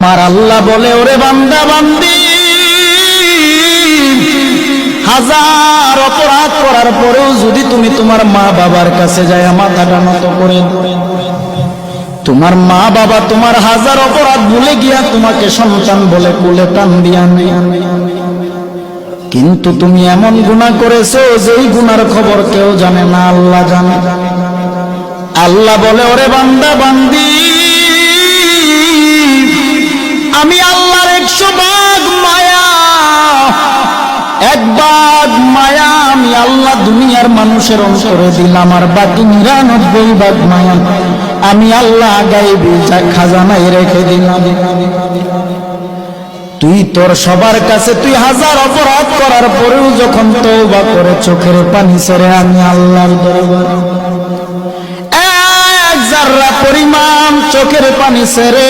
আমার আল্লাহ বলে, ওরে বান্দা বান্দি, হাজার অপরাধ করার পরেও যদি তুমি তোমার মা বাবার কাছে যায় মাথাটা নত করে, তোমার মা বাবা তোমার হাজার অপরাধ ভুলে গিয়া তোমাকে সন্তান বলে কোলে টান দিয়া নেয়, কিন্তু তুমি এমন গুনাহ করেছো যেই গুনার খবর কেউ জানে না, আল্লাহ জানে। আল্লাহ বলে, ওরে বান্দা বান্দি, আমি আল্লাহর 100 ভাগ মায়া, 1 ভাগ মায়া আমি আল্লাহ দুনিয়ার মানুষের অন্তরে দিলাম, আর বাকি 99 ভাগ মায়া আমি আল্লাহ গায়বী খাজানায় রেখে দিলাম। তুই তোর সবার কাছে তুই হাজার অপরাধ করার পরেও যখন তওবা করে চোখের পানি ছেড়ে আমি আল্লাহর দরবারে 1 জাররা পরিমাণ চোখের পানি ছেড়ে